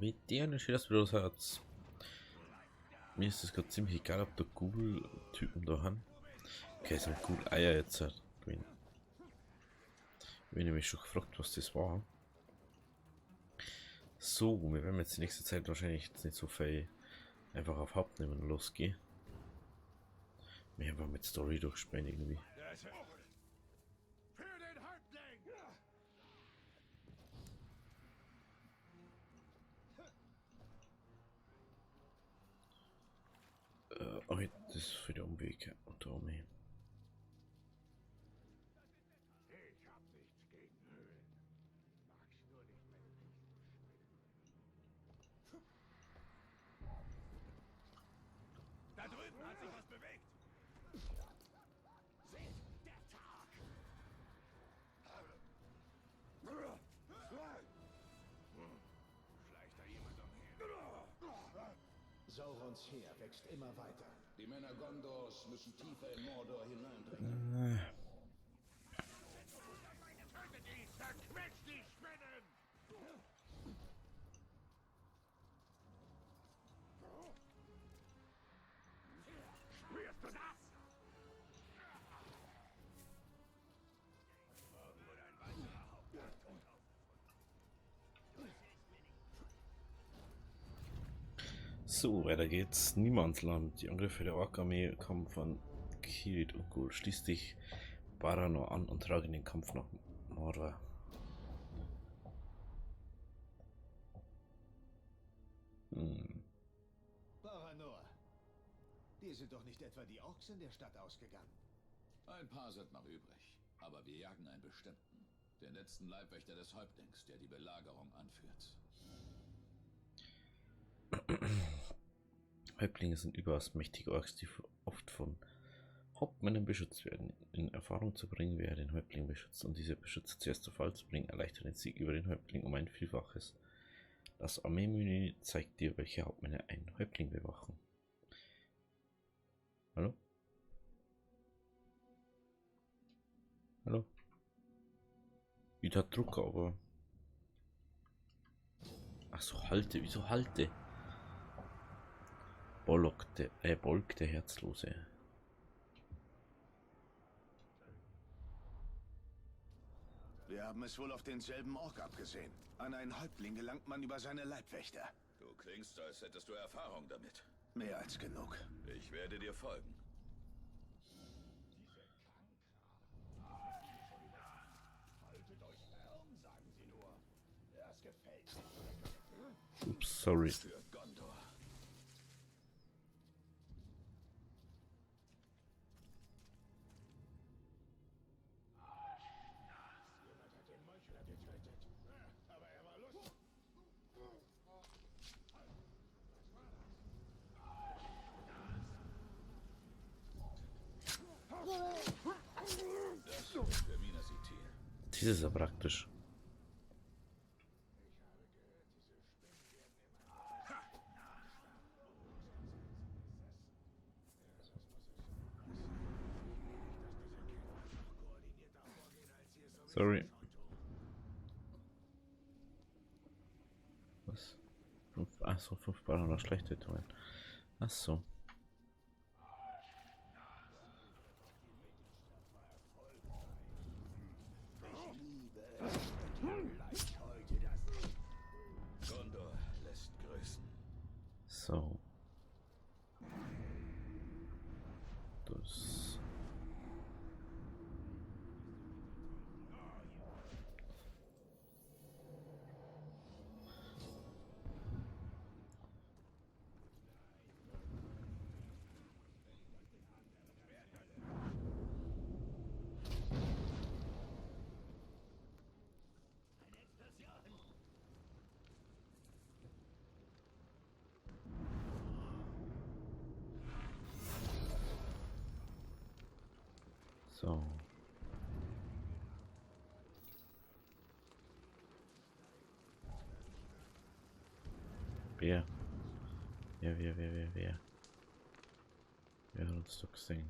wie der schön, dass wir das hat. Mir ist es gerade ziemlich egal, ob der Google-Typen da haben. Okay, es sind cool Eier jetzt. Ich bin nämlich schon gefragt, was das war. So, wir werden jetzt die nächste Zeit wahrscheinlich jetzt nicht so viel einfach auf Hauptnehmen losgehen. Wir haben mit Story durchspielen irgendwie. Für den Häuptling! Das ist für die Umwege und Tommy. Ich hab nichts gegen Höhlen. Mag's nur nicht, wenn du nicht so schwimmen. Da drüben hat sich was bewegt. Seht, der Tag. Schleicht da jemand umher? Saurons Heer wächst immer weiter. Die Männer Gondors müssen tiefer in Mordor hineindringen. Tötet ihn! Zerquetscht die Spinnen! Spürst du das? Morgen wurde ein weiterer Hauptmann tot So, weiter geht's. Niemandsland. Die Angriffe der Ork-Armee kommen von Kirit und Gul. Schließ dich Baranor an und trage den Kampf nach Mordor. Baranor. Dir sind doch nicht etwa die Orks in der Stadt ausgegangen. Ein paar sind noch übrig, aber wir jagen einen bestimmten. Den letzten Leibwächter des Häuptlings, der die Belagerung anführt. Häuptlinge sind überaus mächtige Orks, die oft von Hauptmännern beschützt werden. In Erfahrung zu bringen, wer den Häuptling beschützt und diese Beschützer zuerst zu Fall zu bringen, erleichtert den Sieg über den Häuptling um ein Vielfaches. Das Armeemenü zeigt dir, welche Hauptmänner einen Häuptling bewachen. Hallo? Hallo? Wieder Drucker, aber... Ach so, halte, wieso halte? Bolk der Herzlose. Wir haben es wohl auf denselben Ork abgesehen. An einen Häuptling gelangt man über seine Leibwächter. Du klingst, als hättest du Erfahrung damit. Mehr als genug. Ich werde dir folgen. Haltet euch fern, sagen sie nur. Das gefällt mir. Ups, sorry. Für Gondor. Jemand hat den Meuchler getötet. Aber er war lustig. Das ist für Minas Ithil. Das ist ja praktisch. Ich habe gehört, diese Spinnen werden immer... Das muss es sein. Dass diese Kämpfer noch koordinierter vorgehen, als sie es sowieso Sorry. schon tun. Was? Achso, 5 Ballon noch schlechte Tun. Achso. Vielleicht heute das nicht. Gondor lässt grüßen. So. Das. So. Wer? Wer? Wer hat uns doch gesehen?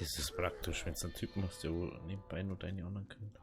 Das ist praktisch, wenn du einen Typen hast, der wohl nebenbei nur deine anderen kennt.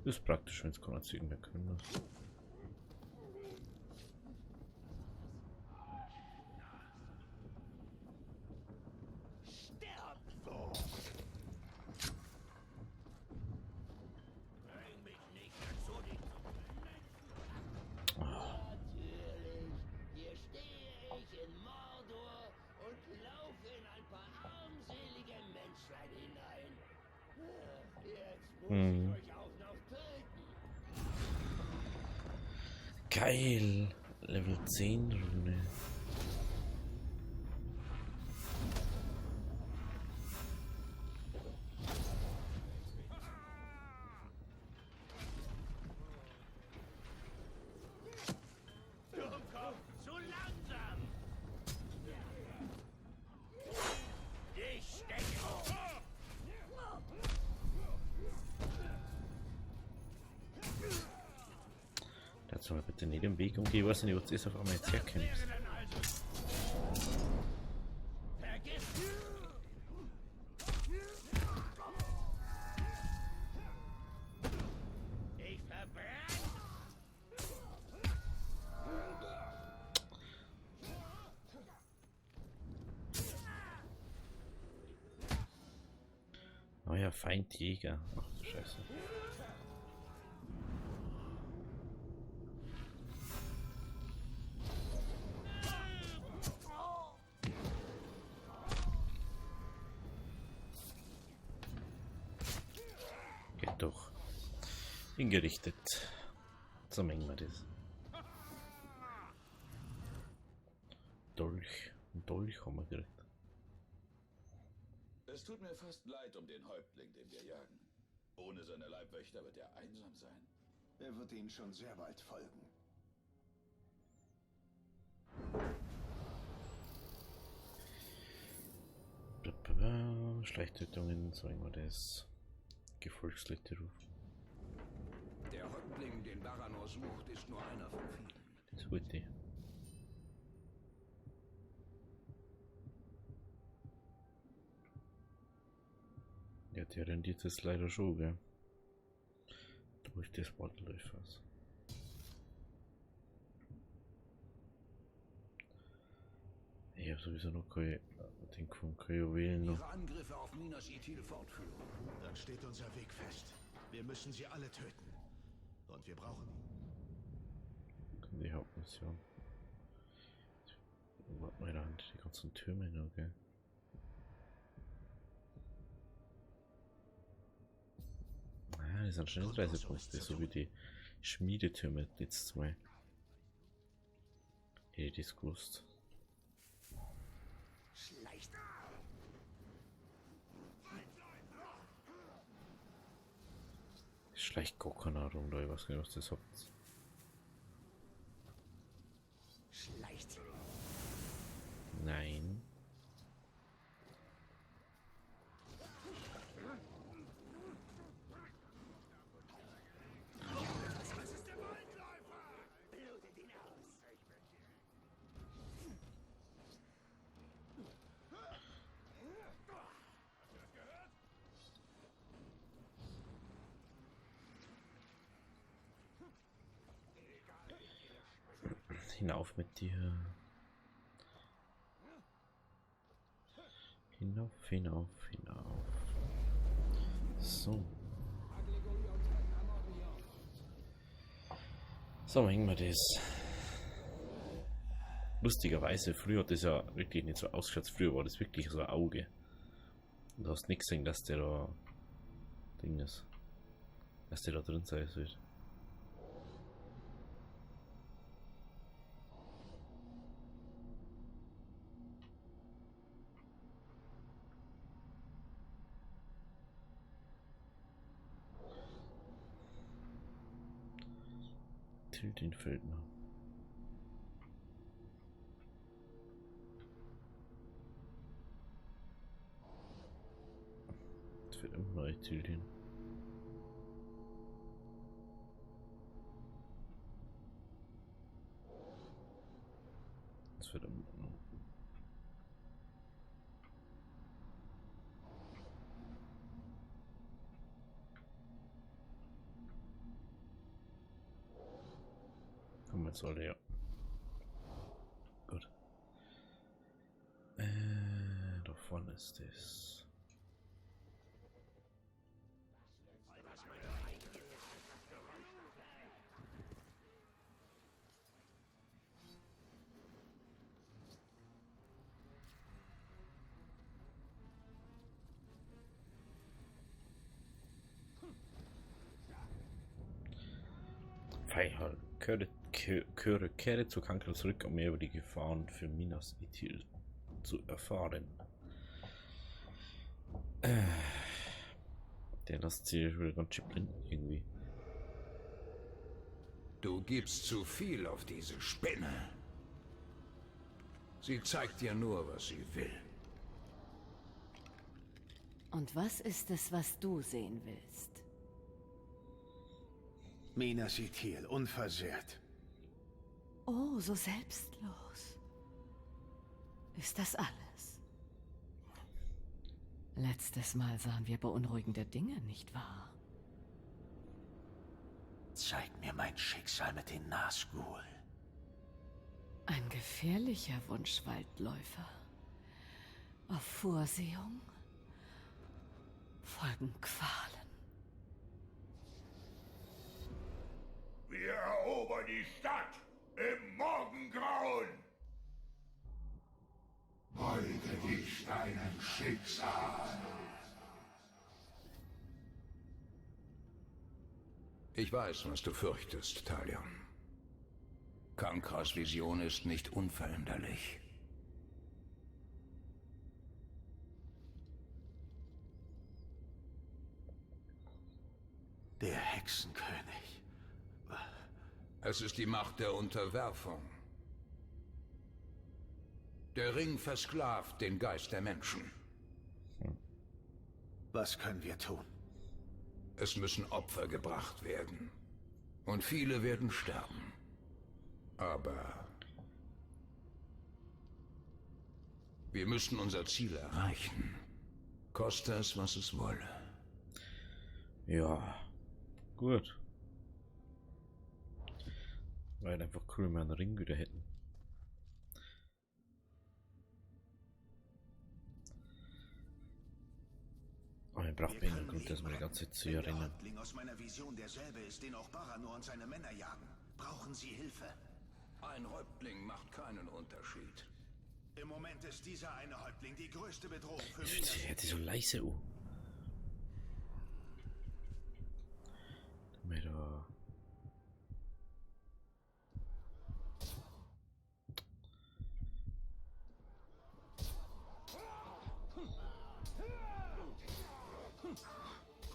Ist praktisch, wenn es keiner ziehen mehr können muss. Hier stehe ich in Mordor und laufe in ein paar armselige Menschlein hinein. Jetzt muss ich euch auch noch töten. Geil! Level 10 Rune. Dummkopf, zu langsam! Ich stecke auf! Dazu mal bitte nicht im Weg umgehen, was nicht, was ist auf einmal jetzt herkommt. Vergiss! Ich verbrenne! Neuer Feindjäger. Ach du Scheiße. Geht doch. Hingerichtet. So mengen wir das. Dolch. Ein Dolch haben wir gekriegt. Es tut mir fast leid um den Häuptling, den wir jagen. Ohne seine Leibwächter wird er einsam sein. Er wird Ihnen schon sehr bald folgen. Schleichtötungen, so immer das. Gefolgsleute rufen. Der Häuptling, den Baranor sucht, ist nur einer von vielen. Das wollte ich. Ja, der rendiert es leider schon, gell? Durch das Wortläufers. Ich habe sowieso noch kein den von Juwelen noch. Ihre Angriffe auf Minas Ithil fortführen. Dann steht unser Weg fest. Wir müssen sie alle töten. Und wir brauchen ihn. Die Hauptmission. Warte mal, da haben die ganzen Türme noch, gell? Ah, das sind Schnellreisepunkte, so wie die Schmiedetürme letztes Mal. Hätte ich das gewusst. Schleicht! Es schleicht gar keiner rum, da ich weiß nicht, was das habt. Schleicht! Nein. Blutet ihn aus! Hinauf mit dir. Hinauf, hinauf, hinauf. So. So hängen wir das. Lustigerweise, früher hat das ja wirklich nicht so ausgeschaut. Früher war das wirklich so ein Auge. Und du hast nichts gesehen, dass der da Ding ist. Dass der da drin sein soll. Tildin fehlt noch. Es wird immer noch Tildin. Es wird immer noch. Kommen wir jetzt alle, ja. Gut. Da vorne ist das. Feihal, kehre zu Kankel zurück, um mehr über die Gefahren für Minas Ithil zu erfahren. Der lässt sich wieder ganz schön blind irgendwie. Du gibst zu viel auf diese Spinne. Sie zeigt dir nur, was sie will. Und was ist es, was du sehen willst? Minas Ithil, unversehrt. Oh, so selbstlos. Ist das alles? Letztes Mal sahen wir beunruhigende Dinge, nicht wahr? Zeig mir mein Schicksal mit den Nazgul. Ein gefährlicher Wunschwaldläufer. Auf Vorsehung folgen Qualen. Wir erobern die Stadt im Morgengrauen. Beuge dich deinem Schicksal. Ich weiß, was du fürchtest, Talion. Kankras Vision ist nicht unveränderlich. Der Hexenkönig. Es ist die Macht der Unterwerfung. Der Ring versklavt den Geist der Menschen. Was können wir tun? Es müssen Opfer gebracht werden. Und viele werden sterben. Aber wir müssen unser Ziel erreichen. Koste es, was es wolle. Ja, gut. Weil einfach cool, wenn wir einen Ring wieder hätten. Aber wir brauchen einen Grund, das mal die ganze Zeit zu Wenn der erinnern. Häuptling aus meiner Vision derselbe ist, den auch Baranor und seine Männer jagen. Brauchen Sie Hilfe? Ein Häuptling macht keinen Unterschied. Im Moment ist dieser eine Häuptling die größte Bedrohung für Minas. Ich hätte so leise. Damit da.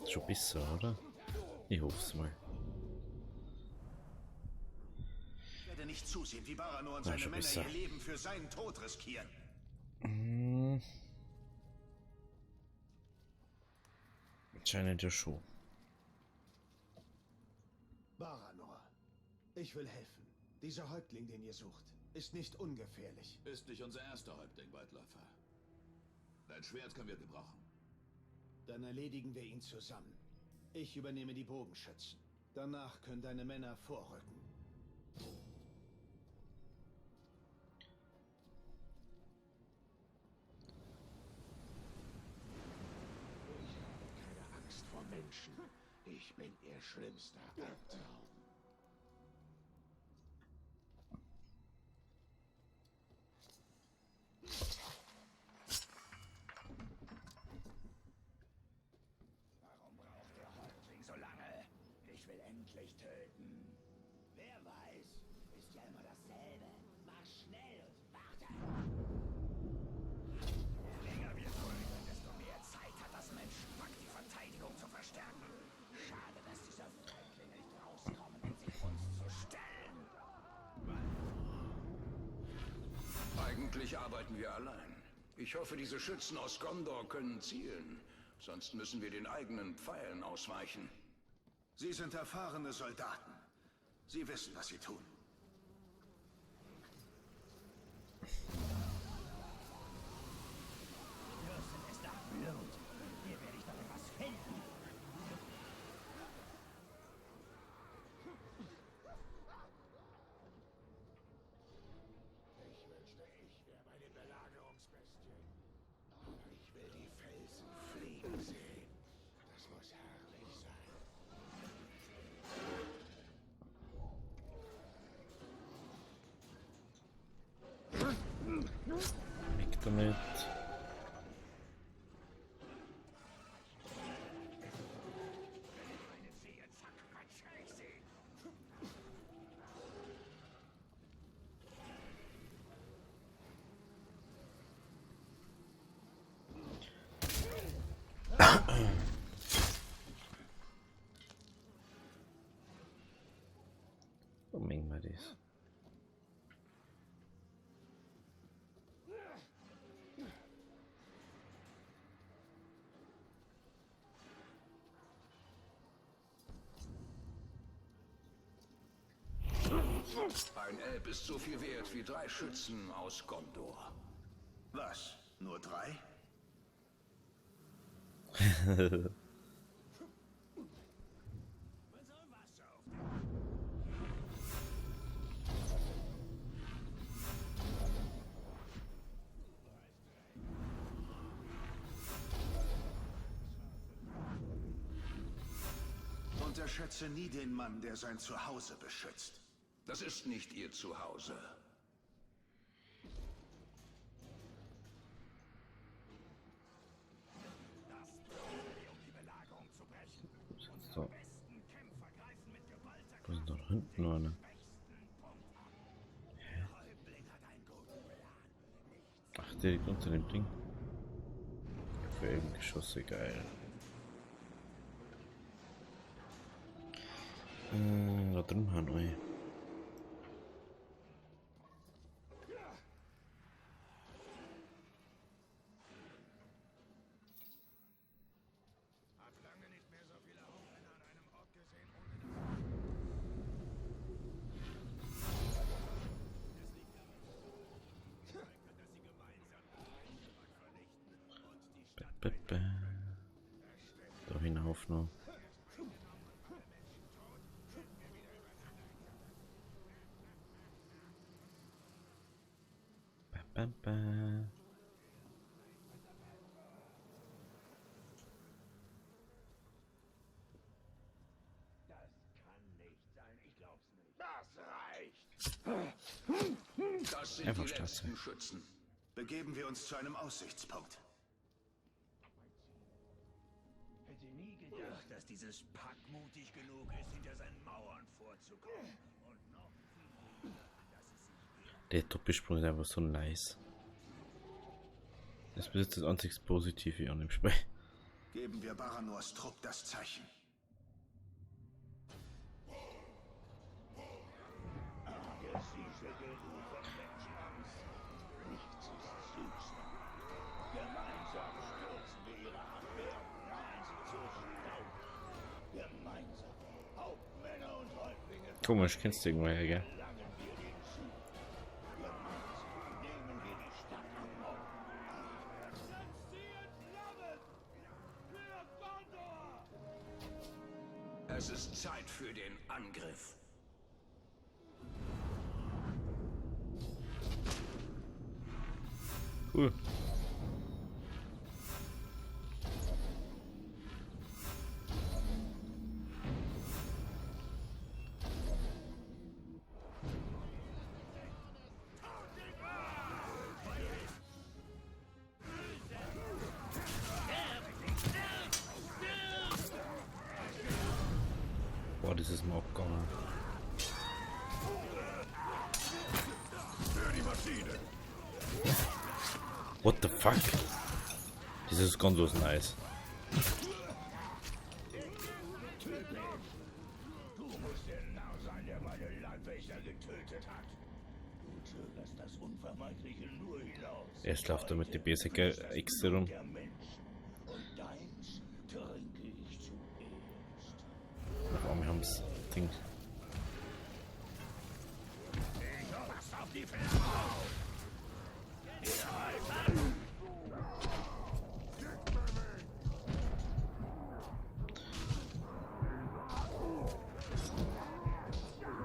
Schon besser, oder? Ich hoffe es mal. Ich werde nicht zusehen, wie Baranor und Ja, seine schon Männer besser. ihr Leben für seinen Tod riskieren. Anscheinend ja schon. Baranor, ich will helfen. Dieser Häuptling, den ihr sucht, ist nicht ungefährlich. Ist nicht unser erster Häuptling, Waldläufer. Dein Schwert können wir gebrauchen. Dann erledigen wir ihn zusammen. Ich übernehme die Bogenschützen. Danach können deine Männer vorrücken. Ich habe keine Angst vor Menschen. Ich bin ihr schlimmster Albtraum. Warum braucht der Häuptling so lange? Ich will endlich töten. Wer weiß, ist ja immer dasselbe. Mach schnell und warte. Je länger wir folgen, desto mehr Zeit hat das Menschenpack, die Verteidigung zu verstärken. Schade, dass dieser Feigling nicht rauskommt. Eigentlich arbeiten wir allein. Ich hoffe, diese Schützen aus Gondor können zielen. Sonst müssen wir den eigenen Pfeilen ausweichen. Sie sind erfahrene Soldaten. Sie wissen, was sie tun. Ich wünschte, ich wäre bei den Belagerungsbestien. Aber ich will die Felsen fliegen sehen. Das muss herrlich sein. Weg damit. So mengen wir das. Ein Elb ist so viel wert wie 3 Schützen aus Gondor. Was? Nur 3? Unterschätze nie den Mann, der sein Zuhause beschützt. Das ist nicht ihr Zuhause. So. Wo sind doch hinten noch eine? Hä? Ach, direkt unter dem Ding. Felgengeschosse, geil. Da drin haben wir. Da hinauf noch. Das sind Einfach die Straße. letzten Schützen. Begeben wir uns zu einem Aussichtspunkt. Hätte nie gedacht, dass dieses Pack mutig genug ist, hinter seinen Mauern vorzukommen. Und noch viel weniger, dass es sich Der Doppelsprung ist einfach so nice. Das besitzt das einzig Positive an dem Spiel. Geben wir Baranors Trupp das Zeichen. aggressive Genug von Menschenangst. Nichts ist süßer. Gemeinsam stürzen wir ihre Abwehr und machen sie zu Staub. Gemeinsam, Hauptmänner und Häuptlinge, Komisch, kennst du irgendwoher, gell? langen wir den Sieg. Gemeinsam nehmen wir die Stadt am Morgen. Es ist Zeit für den Angriff. Cool. Boah, das ist mal abgegangen. What the fuck? Dieses Gonzo ist nice. Du musst der Narr sein, der meine Leibwächter getötet hat. Du zögerst das Unvermeidliche nur Erst läuft er mit den Berserker-Äxte rum. Auf einmal haben sie Ding.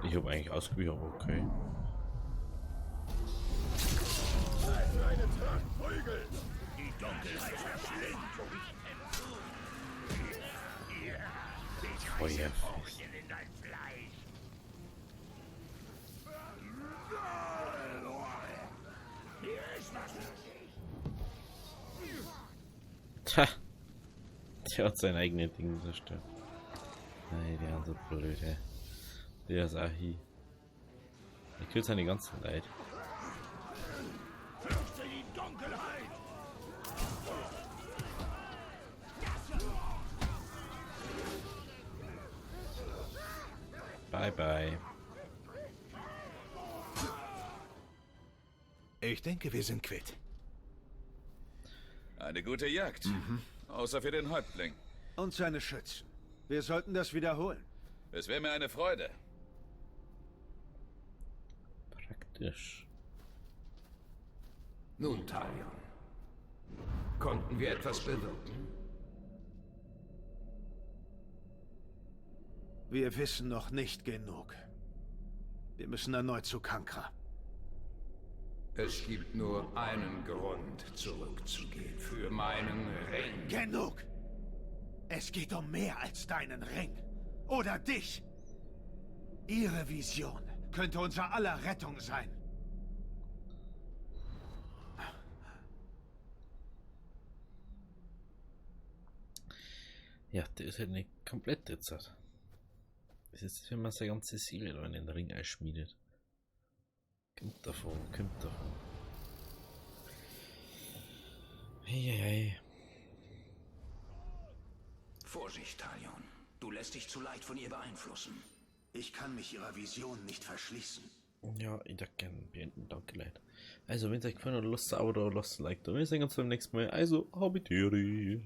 Ich habe eigentlich ausgewichen, aber okay. Feuerfest. Tja, der hat sein eigenes Ding zerstört. Nein, der andere blöd, hä. Der ist auch hier. Er killt seine ganzen Leid. Bye bye. Ich denke, wir sind quitt. Eine gute Jagd. Außer für den Häuptling. Und seine Schützen. Wir sollten das wiederholen. Es wäre mir eine Freude. Praktisch. Nun, Talion. Konnten wir etwas bewirken? Wir wissen noch nicht genug. Wir müssen erneut zu Kankra. Es gibt nur einen Grund, zurückzugehen für meinen Ring. Genug! Es geht um mehr als deinen Ring. Oder dich. Ihre Vision könnte unser aller Rettung sein. Ja, der ist halt nicht komplett jetzt. Es ist, wenn man seine ganze Seele da in den Ring einschmiedet. Kommt davon, kommt davon. Hey. Vorsicht, Talion. Du lässt dich zu leicht von ihr beeinflussen. Ich kann mich ihrer Vision nicht verschließen. Ja, ich darf gerne beenden, danke Leute. Also, wenn es euch gefallen hat, lasst ein Abo da, lasst ein Like da. Wir sehen uns beim nächsten Mal. Also, Habitieri.